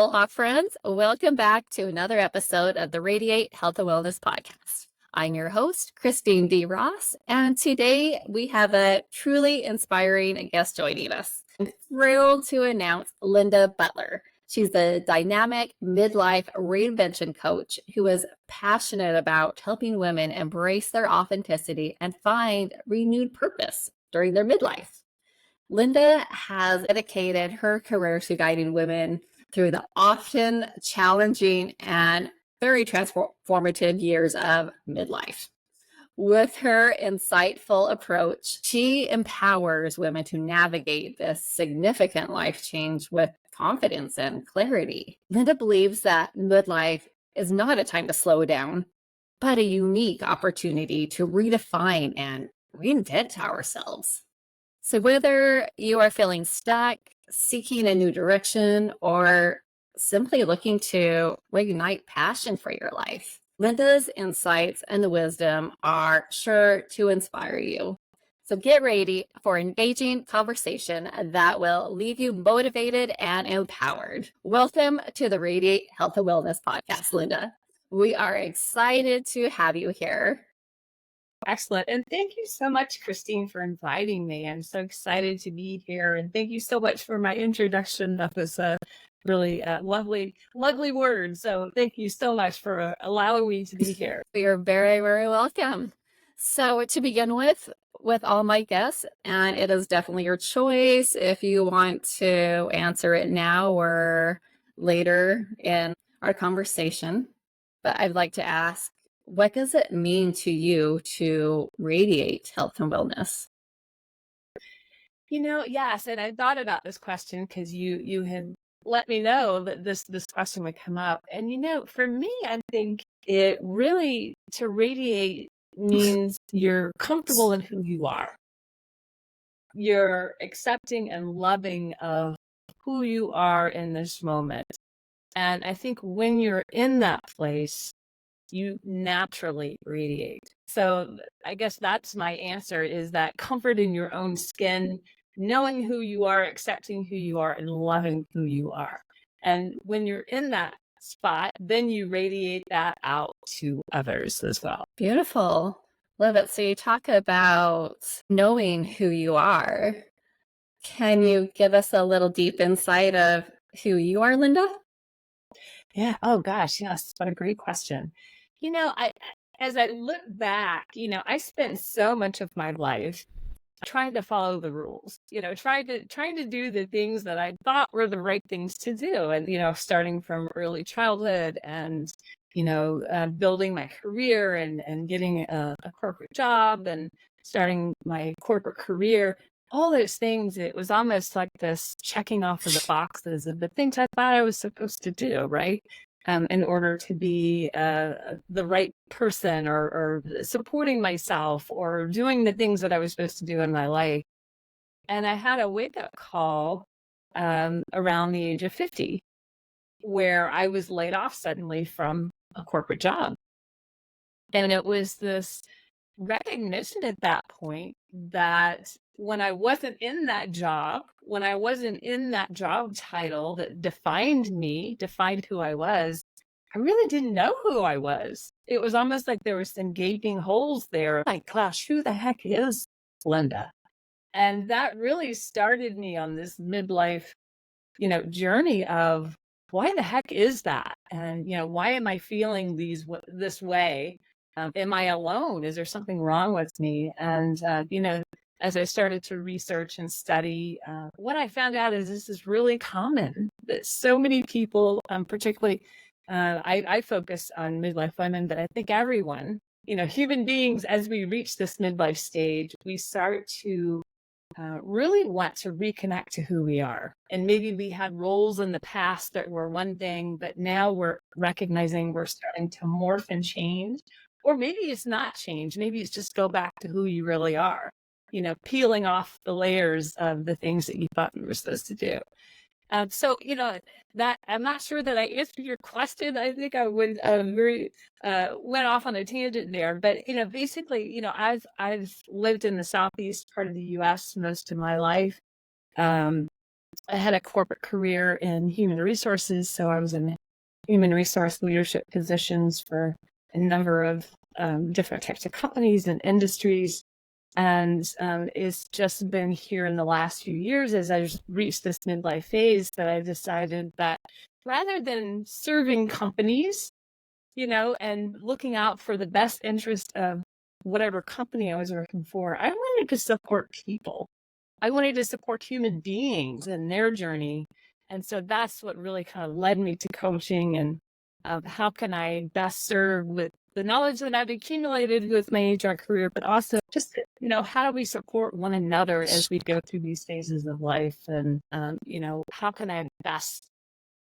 Aloha, friends. Welcome back to another episode of the Radiate Health and Wellness Podcast. I'm your host, Christine D. Ross, and today we have a truly inspiring guest joining us. I'm thrilled to announce Linda Butler. She's a dynamic midlife reinvention coach who is passionate about helping women embrace their authenticity and find renewed purpose during their midlife. Linda has dedicated her career to guiding women through the often challenging and very transformative years of midlife. With her insightful approach, she empowers women to navigate this significant life change with confidence and clarity. Linda believes that midlife is not a time to slow down, but a unique opportunity to redefine and reinvent ourselves. So whether you are feeling stuck, seeking a new direction, or simply looking to reignite passion for your life, Linda's insights and wisdom are sure to inspire you. So get ready for engaging conversation that will leave you motivated and empowered. Welcome to the Radiate Health and Wellness Podcast, Linda. We are excited to have you here. Excellent. And thank you so much, Christine, for inviting me. I'm so excited to be here. And thank you so much for my introduction. That was a really lovely word. So thank you so much for allowing me to be here. You're very, very welcome. So to begin with all my guests, and it is definitely your choice if you want to answer it now or later in our conversation. But I'd like to ask, what does it mean to you to radiate health and wellness? Yes, and I thought about this question because you had let me know that this question would come up. And for me, I think it really to radiate means you're comfortable in who you are. You're accepting and loving of who you are in this moment. And I think when you're in that place, you naturally radiate. So I guess that's my answer, is that comfort in your own skin, knowing who you are, accepting who you are, and loving who you are. And when you're in that spot, then you radiate that out to others as well. Beautiful. Love it. So you talk about knowing who you are. Can you give us a little deep insight of who you are, Linda? Yeah. Oh gosh. Yes. What a great question. As I look back, I spent so much of my life trying to follow the rules, trying to do the things that I thought were the right things to do. And, starting from early childhood and, building my career and getting a corporate job and starting my corporate career, all those things, it was almost like this checking off of the boxes of the things I thought I was supposed to do, right? In order to be the right person or supporting myself or doing the things that I was supposed to do in my life. And I had a wake-up call around the age of 50, where I was laid off suddenly from a corporate job. And it was this recognition at that point that when I wasn't in that job, when I wasn't in that job title that defined me, defined who I was, I really didn't know who I was. It was almost like there were some gaping holes there. Like, gosh, who the heck is Linda? And that really started me on this midlife, journey of why the heck is that? And, why am I feeling this way? Am I alone? Is there something wrong with me? And, as I started to research and study, what I found out is this is really common, that so many people, particularly, I focus on midlife women, but I think everyone, human beings, as we reach this midlife stage, we start to really want to reconnect to who we are. And maybe we had roles in the past that were one thing, but now we're recognizing we're starting to morph and change. Or maybe it's not change. Maybe it's just go back to who you really are, peeling off the layers of the things that you thought you were supposed to do. So, that I'm not sure that I answered your question. I think I would went off on a tangent there, but basically, I've lived in the southeast part of the U.S. most of my life. I had a corporate career in human resources, so I was in human resource leadership positions for a number of different types of companies and industries. And it's just been here in the last few years as I've reached this midlife phase that I decided that rather than serving companies, and looking out for the best interest of whatever company I was working for, I wanted to support people. I wanted to support human beings and their journey. And so that's what really kind of led me to coaching and how can I best serve with the knowledge that I've accumulated with my HR career, but also just, how do we support one another as we go through these phases of life? And, how can I best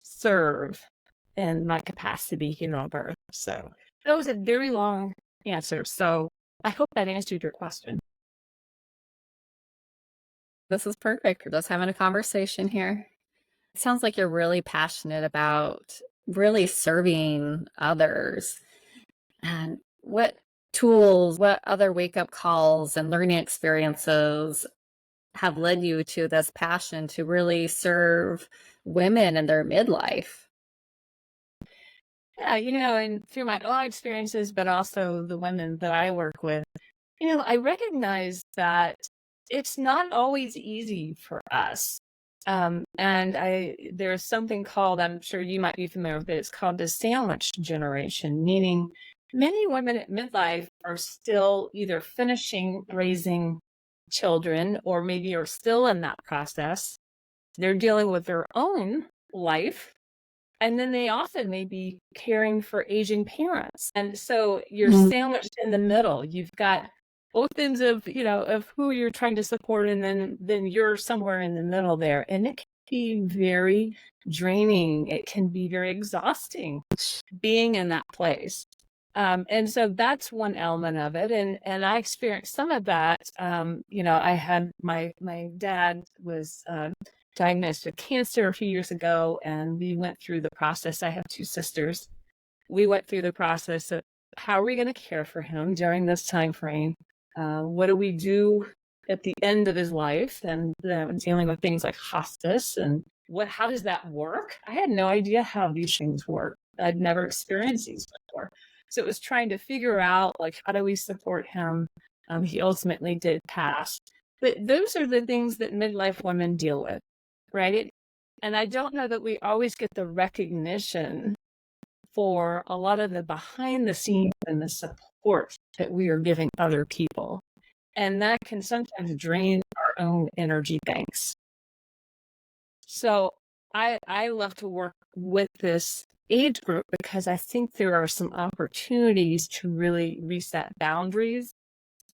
serve in my capacity here on Earth? So that was a very long answer. So I hope that answered your question. This is perfect. We're just having a conversation here. It sounds like you're really passionate about really serving others. And what tools, what other wake-up calls and learning experiences have led you to this passion to really serve women in their midlife? Yeah, and through my own experiences, but also the women that I work with, I recognize that it's not always easy for us. And there's something called, I'm sure you might be familiar with it, it's called the sandwich generation, meaning many women at midlife are still either finishing raising children or maybe are still in that process. They're dealing with their own life. And then they often may be caring for aging parents. And so you're sandwiched in the middle. You've got both ends of, of who you're trying to support, and then you're somewhere in the middle there. And it can be very draining. It can be very exhausting being in that place. And so that's one element of it. And I experienced some of that. I had my dad was diagnosed with cancer a few years ago, and we went through the process. I have two sisters. We went through the process of how are we going to care for him during this time frame? What do we do at the end of his life? And dealing with things like hospice and how does that work? I had no idea how these things work. I'd never experienced these before. So it was trying to figure out, like, how do we support him? He ultimately did pass. But those are the things that midlife women deal with, right? And I don't know that we always get the recognition for a lot of the behind the scenes and the support that we are giving other people. And that can sometimes drain our own energy banks. So I love to work with this age group because I think there are some opportunities to really reset boundaries,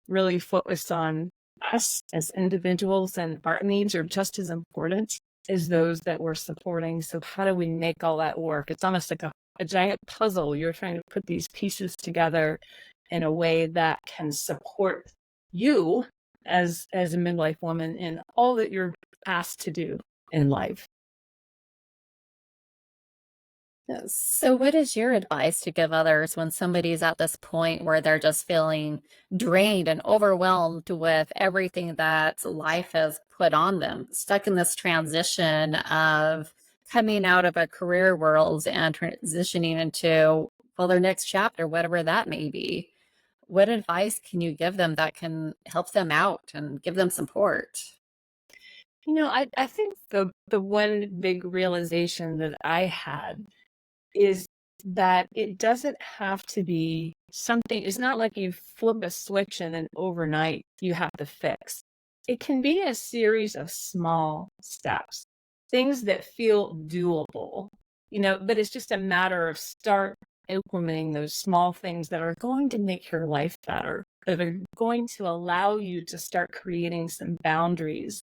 really focus on us as individuals, and our needs are just as important as those that we're supporting. So how do we make all that work? It's almost like a giant puzzle. You're trying to put these pieces together in a way that can support you as a midlife woman in all that you're asked to do in life. So, what is your advice to give others when somebody's at this point where they're just feeling drained and overwhelmed with everything that life has put on them, stuck in this transition of coming out of a career world and transitioning into, well, their next chapter, whatever that may be? What advice can you give them that can help them out and give them support? I think the one big realization that I had is that it doesn't have to be something, it's not like you flip a switch and then overnight you have to fix. It can be a series of small steps, things that feel doable, but it's just a matter of start implementing those small things that are going to make your life better, that are going to allow you to start creating some boundaries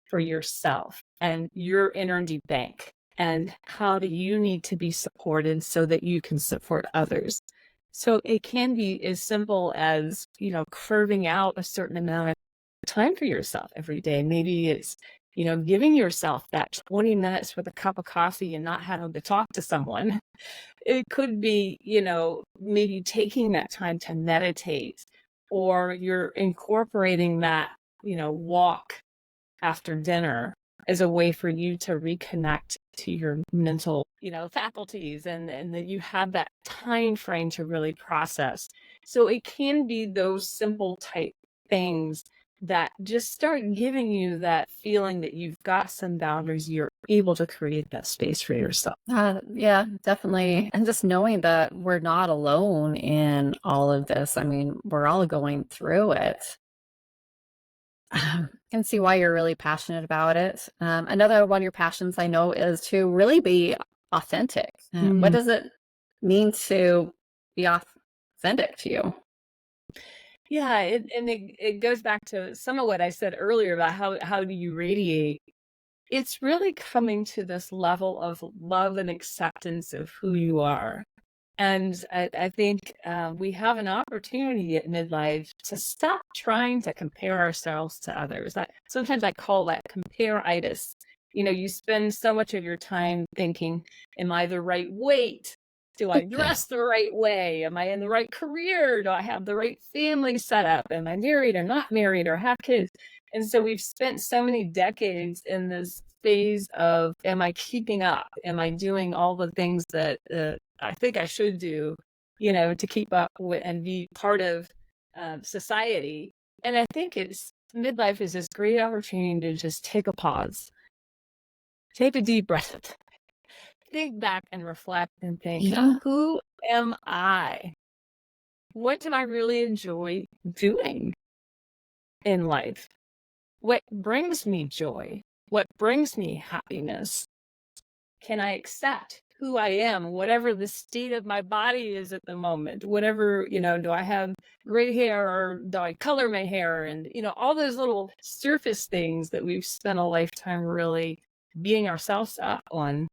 for yourself and your energy bank. And how do you need to be supported so that you can support others? So it can be as simple as, curving out a certain amount of time for yourself every day. Maybe it's, giving yourself that 20 minutes with a cup of coffee and not having to talk to someone. It could be, maybe taking that time to meditate, or you're incorporating that, walk after dinner as a way for you to reconnect to your mental, faculties, and that you have that time frame to really process. So it can be those simple type things that just start giving you that feeling that you've got some boundaries, you're able to create that space for yourself. Yeah, definitely. And just knowing that we're not alone in all of this. I mean, we're all going through it. Can see why you're really passionate about it. Another one of your passions I know is to really be authentic. What does it mean to be authentic to you? Yeah, it goes back to some of what I said earlier about how do you radiate. It's really coming to this level of love and acceptance of who you are. And I think we have an opportunity at midlife to stop trying to compare ourselves to others. Sometimes I call that compare-itis. You spend so much of your time thinking, am I the right weight? Do I dress the right way? Am I in the right career? Do I have the right family set up? Am I married or not married or have kids? And so we've spent so many decades in this phase of, am I keeping up? Am I doing all the things that I think I should do, to keep up with and be part of society? And I think midlife is this great opportunity to just take a pause, take a deep breath, think back and reflect and think, Yeah. who am I? What do I really enjoy doing in life? What brings me joy? What brings me happiness? Can I accept who I am, whatever the state of my body is at the moment? Whatever, do I have gray hair or do I color my hair? And, all those little surface things that we've spent a lifetime really beating ourselves up on.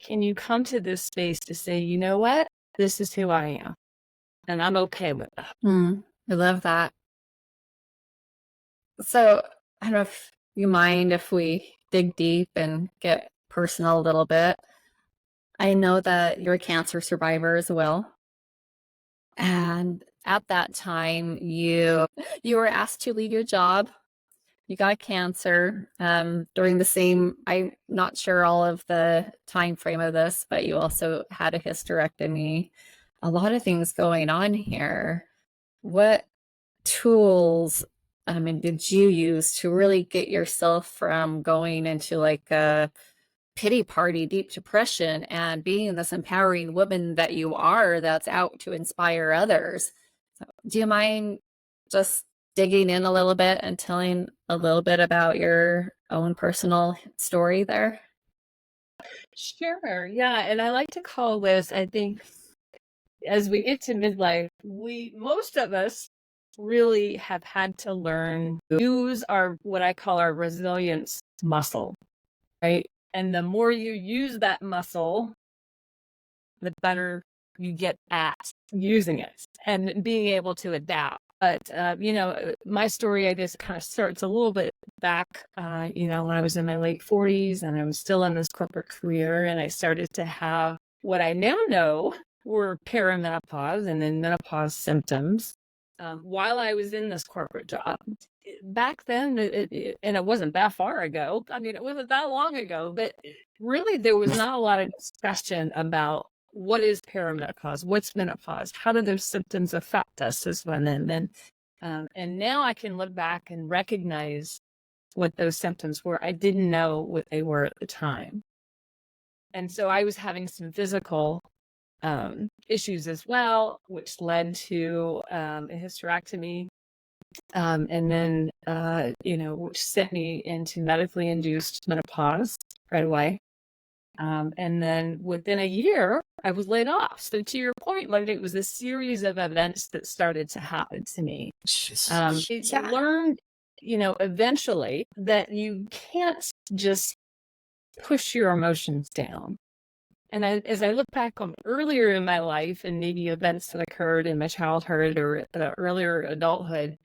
Can you come to this space to say, you know what? This is who I am. And I'm okay with that. I love that. So I don't know if you mind if we dig deep and get personal a little bit. I know that you're a cancer survivor as well. And at that time, you were asked to leave your job. You got cancer during the same, I'm not sure all of the time frame of this, but you also had a hysterectomy. A lot of things going on here. What tools, did you use to really get yourself from going into like a pity party, deep depression, and being this empowering woman that you are that's out to inspire others? So, do you mind just digging in a little bit and telling a little bit about your own personal story there? Sure. Yeah. And I like to call this, I think, as we get to midlife, most of us really have had to learn to use what I call our resilience muscle, right? And the more you use that muscle, the better you get at using it and being able to adapt. But, my story, I guess, kind of starts a little bit back, when I was in my late 40s and I was still in this corporate career, and I started to have what I now know were perimenopause and then menopause symptoms while I was in this corporate job. Back then, and it wasn't that far ago. I mean, it wasn't that long ago, but really there was not a lot of discussion about what is perimenopause, what's menopause, how do those symptoms affect us as women. And now I can look back and recognize what those symptoms were. I didn't know what they were at the time. And so I was having some physical issues as well, which led to a hysterectomy. And then, which sent me into medically induced menopause right away. And then within a year, I was laid off. So to your point, like, it was a series of events that started to happen to me. I learned, eventually that you can't just push your emotions down. And as I look back on earlier in my life and maybe events that occurred in my childhood or earlier adulthood,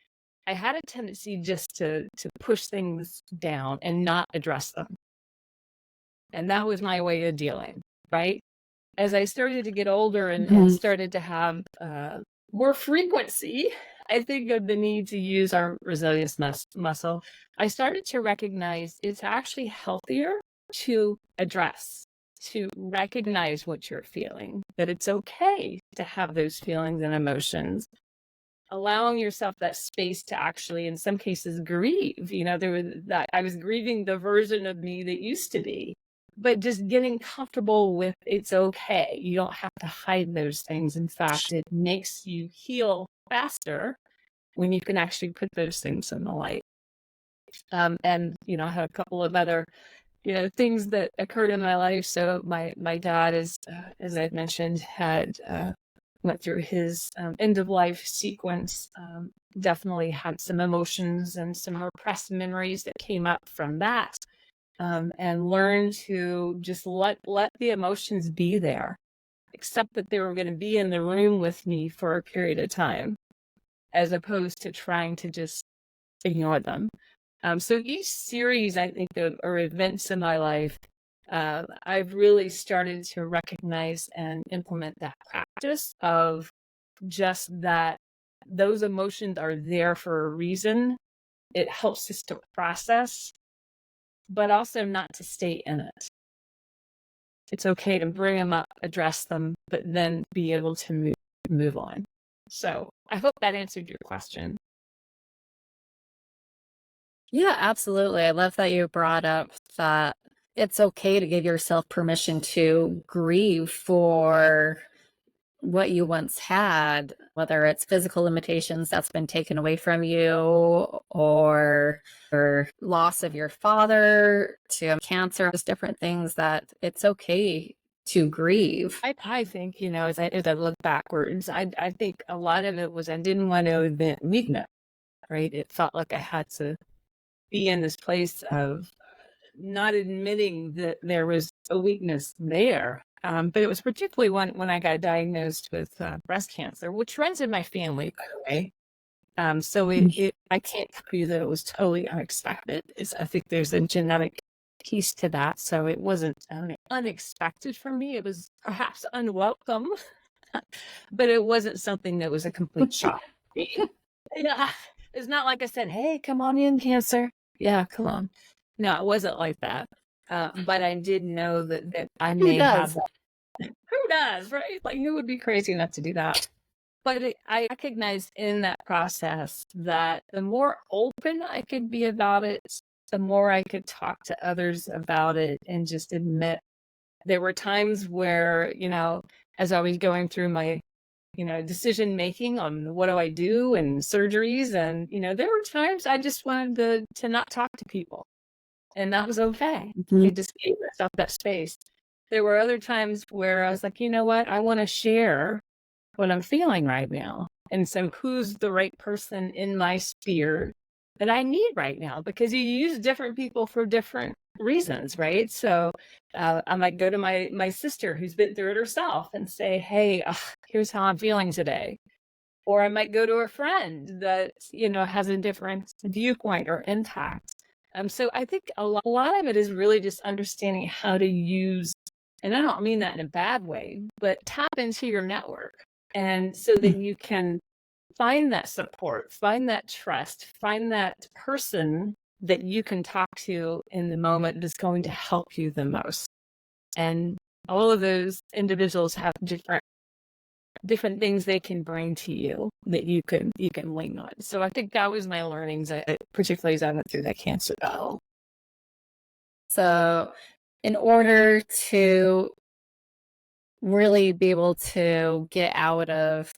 I had a tendency just to push things down and not address them. And that was my way of dealing, right? As I started to get older and started to have more frequency I think of the need to use our resilience muscle. I started to recognize it's actually healthier to address, to recognize what you're feeling, that it's okay to have those feelings and emotions, allowing yourself that space to actually, in some cases, grieve. There was that I was grieving the version of me that used to be, but just getting comfortable with it's okay. You don't have to hide those things. In fact, it makes you heal faster when you can actually put those things in the light. And I had a couple of other things that occurred in my life. So my dad is, as I've mentioned, had went through his end of life sequence. Definitely had some emotions and some repressed memories that came up from that, and learned to just let the emotions be there, accept that they were going to be in the room with me for a period of time, as opposed to trying to just ignore them. So each series, I think, or events in my life, I've really started to recognize and implement that practice of just that those emotions are there for a reason. It helps us to process, but also not to stay in it. It's okay to bring them up, address them, but then be able to move on. So I hope that answered your question. Yeah, absolutely. I love that you brought up that it's okay to give yourself permission to grieve for what you once had, whether it's physical limitations that's been taken away from you, or loss of your father to cancer, just different things that it's okay to grieve. I think, as I look backwards, I think a lot of it was I didn't want to admit weakness, right? It felt like I had to be in this place of not admitting that there was a weakness there. But it was particularly when I got diagnosed with breast cancer, which runs in my family, by the way. So I can't tell you that it was totally unexpected. I think there's a genetic piece to that. So it wasn't unexpected for me. It was perhaps unwelcome, but it wasn't something that was a complete shock. Yeah, it's not like I said, "Hey, come on in, cancer." Yeah, come on. No, it wasn't like that. But I did know that I Who may have does? that. Who does, right? Like, you would be crazy not to do that. But I recognized in that process that the more open I could be about it, the more I could talk to others about it and just admit. There were times where, as I was going through my decision making on what do I do and surgeries, and there were times I just wanted to not talk to people, and that was okay. I just gave myself that space. There were other times where I was like, you know what, I want to share what I'm feeling right now, and so who's the right person in my sphere that I need right now, because you use different people for different reasons, right? So I might go to my sister who's been through it herself and say, hey, here's how I'm feeling today. Or I might go to a friend that has a different viewpoint or impact. So I think a lot of it is really just understanding how to use, and I don't mean that in a bad way, but tap into your network, and so that you can find that support, find that trust, find that person that you can talk to in the moment that's going to help you the most. And all of those individuals have different things they can bring to you that you can lean on. So I think that was my learnings, particularly as I went through that cancer battle. So in order to really be able to get out of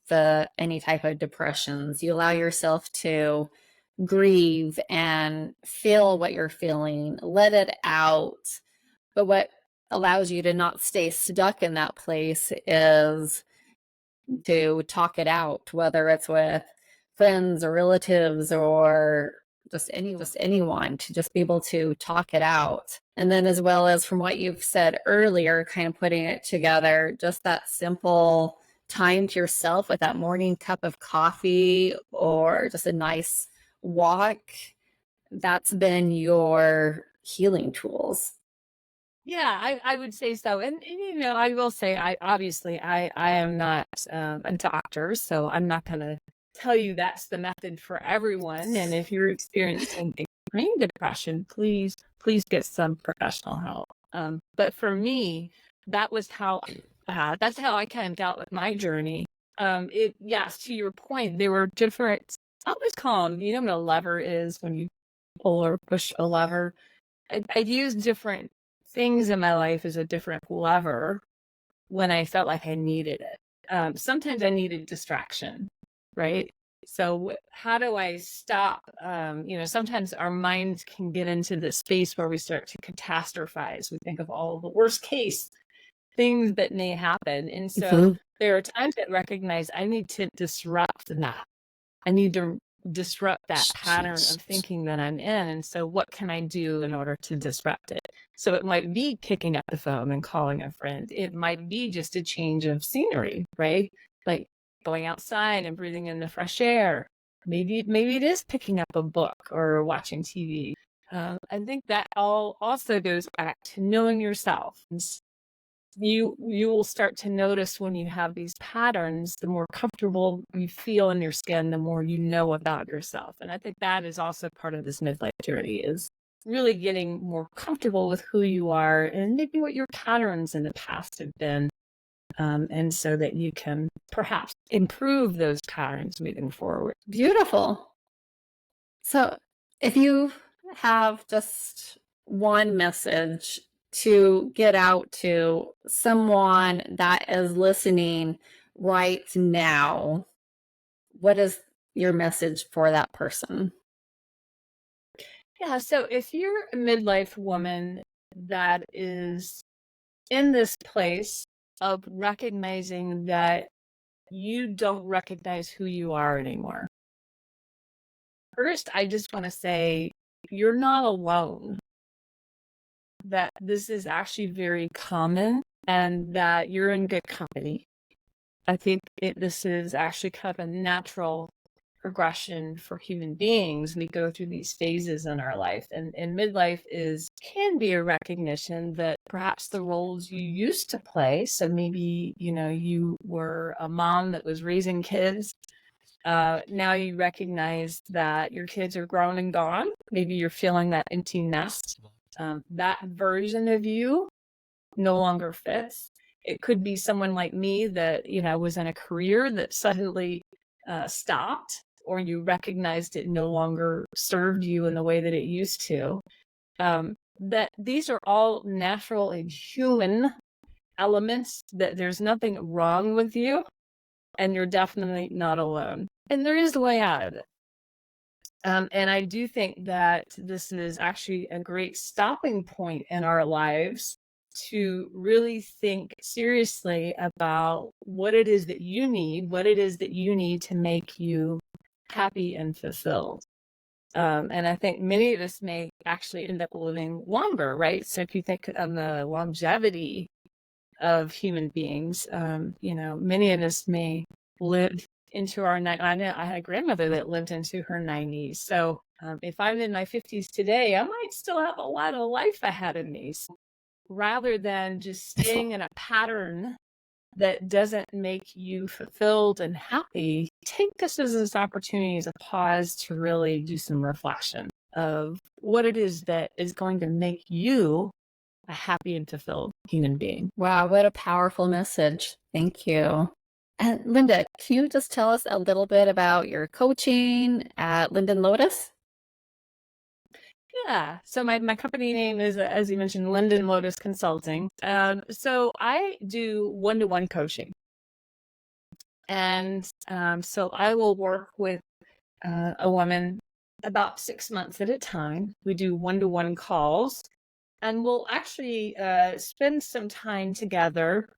any type of depressions, you allow yourself to grieve and feel what you're feeling, let it out. But what allows you to not stay stuck in that place is to talk it out, whether it's with friends or relatives or just anyone, to just be able to talk it out. And then, as well as from what you've said earlier, kind of putting it together, just that simple time to yourself with that morning cup of coffee or just a nice walk, that's been your healing tools. Yeah, I would say so. And I will say, I am not a doctor, so I'm not going to tell you that's the method for everyone. And if you're experiencing extreme depression, please get some professional help. But for me, that was how that's how I kind of dealt with my journey. Yes, to your point, there were different. I always call them. You know what a lever is when you pull or push a lever. I'd use different things in my life as a different lever when I felt like I needed it. Sometimes I needed distraction, right? So how do I stop? Sometimes our minds can get into this space where we start to catastrophize. We think of all the worst case things that may happen. And so there are times that recognize I need to disrupt that. I need to disrupt that pattern of thinking that I'm in. And so what can I do in order to disrupt it? So it might be picking up the phone and calling a friend. It might be just a change of scenery, right? Like going outside and breathing in the fresh air. Maybe it is picking up a book or watching TV. I think that all also goes back to knowing yourself. You will start to notice when you have these patterns, the more comfortable you feel in your skin, the more you know about yourself. And I think that is also part of this midlife journey, is really getting more comfortable with who you are and maybe what your patterns in the past have been. And so that you can perhaps improve those patterns moving forward. Beautiful. So if you have just one message to get out to someone that is listening right now, what is your message for that person? Yeah, so if you're a midlife woman that is in this place of recognizing that you don't recognize who you are anymore, first, I just want to say you're not alone, that this is actually very common and that you're in good company. I think this is actually kind of a natural progression for human beings. We go through these phases in our life, and midlife can be a recognition that perhaps the roles you used to play, so maybe you were a mom that was raising kids, now you recognize that your kids are grown and gone. Maybe you're feeling that empty nest. That version of you no longer fits. It could be someone like me that was in a career that suddenly stopped, or you recognized it no longer served you in the way that it used to. That these are all natural and human elements, that there's nothing wrong with you, and you're definitely not alone. And there is a way out of it. And I do think that this is actually a great stopping point in our lives to really think seriously about what it is that you need to make you happy and fulfilled. And I think many of us may actually end up living longer, right? So if you think of the longevity of human beings, many of us may live into our I know I had a grandmother that lived into her 90s. So if I'm in my 50s today, I might still have a lot of life ahead of me. So rather than just staying in a pattern that doesn't make you fulfilled and happy, take this as this opportunity as a pause to really do some reflection of what it is that is going to make you a happy and fulfilled human being. Wow, what a powerful message. Thank you. And Linda, can you just tell us a little bit about your coaching at Linden Lotus? Yeah. So my company name is, as you mentioned, Linden Lotus Consulting. So I do one-to-one coaching. And so I will work with a woman about 6 months at a time. We do one-to-one calls, and we'll actually spend some time together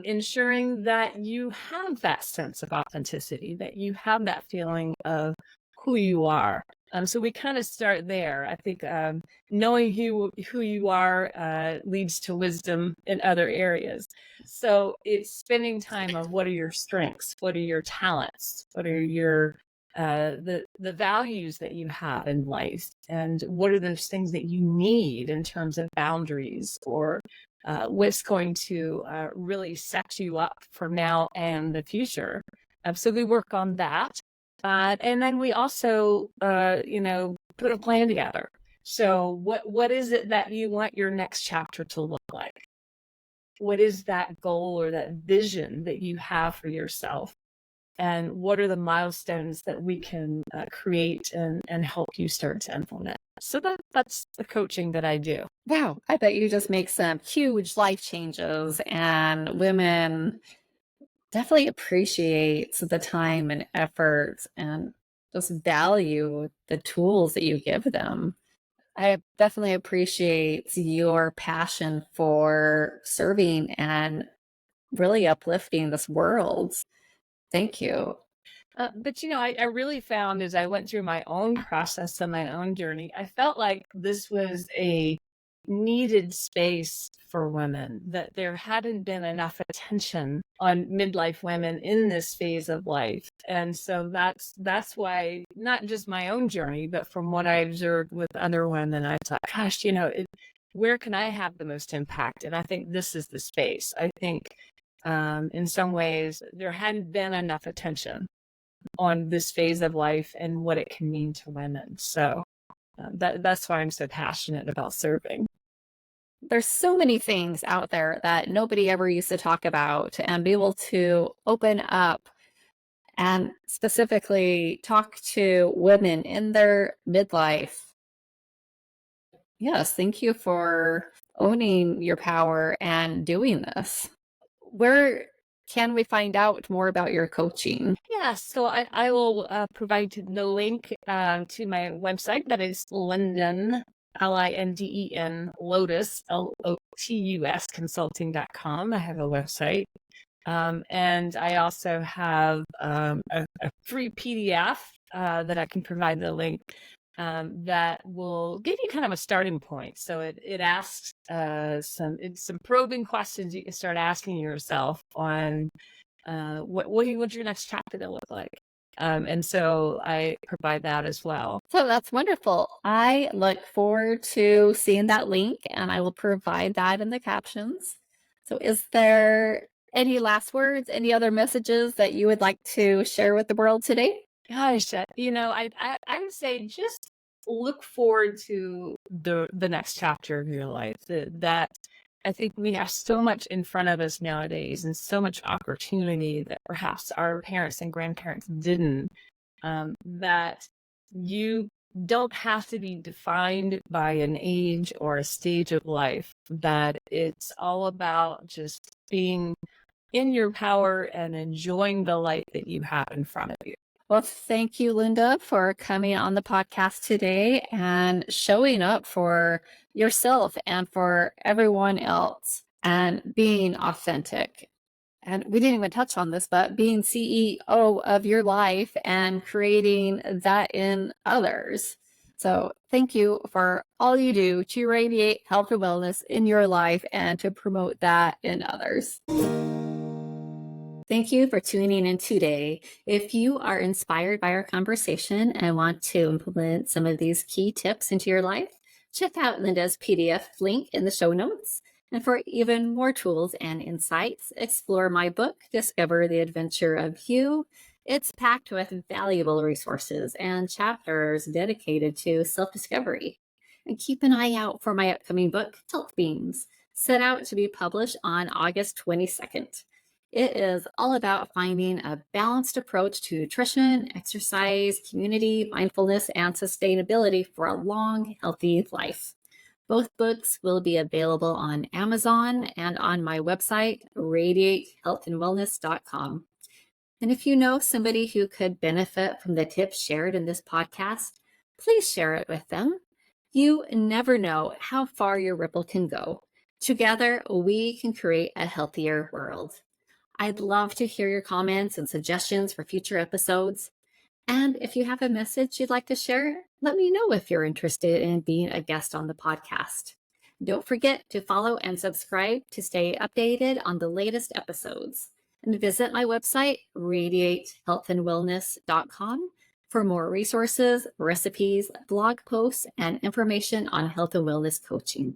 ensuring that you have that sense of authenticity, that you have that feeling of who you are. So we kind of start there. I think knowing who you are leads to wisdom in other areas. So it's spending time on what are your strengths, what are your talents, what are your the values that you have in life, and what are those things that you need in terms of boundaries, or what's going to really set you up for now and the future. So we work on that. And then we also, put a plan together. So what is it that you want your next chapter to look like? What is that goal or that vision that you have for yourself? And what are the milestones that we can create and help you start to implement? So that's the coaching that I do. Wow, I bet you just make some huge life changes, and women definitely appreciate the time and effort and just value the tools that you give them. I definitely appreciate your passion for serving and really uplifting this world. Thank you. But I really found as I went through my own process and my own journey, I felt like this was a needed space for women, that there hadn't been enough attention on midlife women in this phase of life. And so that's why, not just my own journey, but from what I observed with other women, I thought, gosh, where can I have the most impact? And I think this is the space. I think in some ways there hadn't been enough attention on this phase of life and what it can mean to women. So that's why I'm so passionate about serving. There's so many things out there that nobody ever used to talk about, and be able to open up and specifically talk to women in their midlife. Yes, thank you for owning your power and doing this. Where can we find out more about your coaching? Yeah, so I will provide the link to my website. That is Linden, Linden, Lotus, Lotus consulting.com. I have a website. And I also have a free PDF that I can provide the link that will give you kind of a starting point. So it asks some probing questions you can start asking yourself on what's your next chapter to look like. And so I provide that as well. So that's wonderful. I look forward to seeing that link, and I will provide that in the captions. So is there any last words, any other messages that you would like to share with the world today? Gosh, I would say just look forward to the next chapter of your life. That I think we have so much in front of us nowadays, and so much opportunity that perhaps our parents and grandparents didn't. That you don't have to be defined by an age or a stage of life. That it's all about just being in your power and enjoying the life that you have in front of you. Well, thank you, Linda, for coming on the podcast today and showing up for yourself and for everyone else and being authentic. And we didn't even touch on this, but being CEO of your life and creating that in others. So thank you for all you do to radiate health and wellness in your life and to promote that in others. Thank you for tuning in today. If you are inspired by our conversation and want to implement some of these key tips into your life, check out Linda's PDF link in the show notes. And for even more tools and insights, explore my book, Discover the Adventure of You. It's packed with valuable resources and chapters dedicated to self-discovery. And keep an eye out for my upcoming book, Health Beams, set out to be published on August 22nd. It is all about finding a balanced approach to nutrition, exercise, community, mindfulness, and sustainability for a long, healthy life. Both books will be available on Amazon and on my website, Radiate.HW. And if you know somebody who could benefit from the tips shared in this podcast, please share it with them. You never know how far your ripple can go. Together, we can create a healthier world. I'd love to hear your comments and suggestions for future episodes. And if you have a message you'd like to share, let me know if you're interested in being a guest on the podcast. Don't forget to follow and subscribe to stay updated on the latest episodes. And visit my website, radiatehealthandwellness.com, for more resources, recipes, blog posts, and information on health and wellness coaching.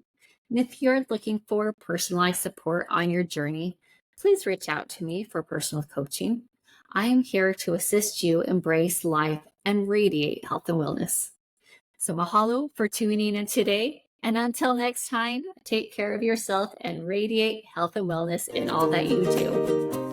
And if you're looking for personalized support on your journey, please reach out to me for personal coaching. I am here to assist you embrace life and radiate health and wellness. So mahalo for tuning in today. And until next time, take care of yourself and radiate health and wellness in all that you do.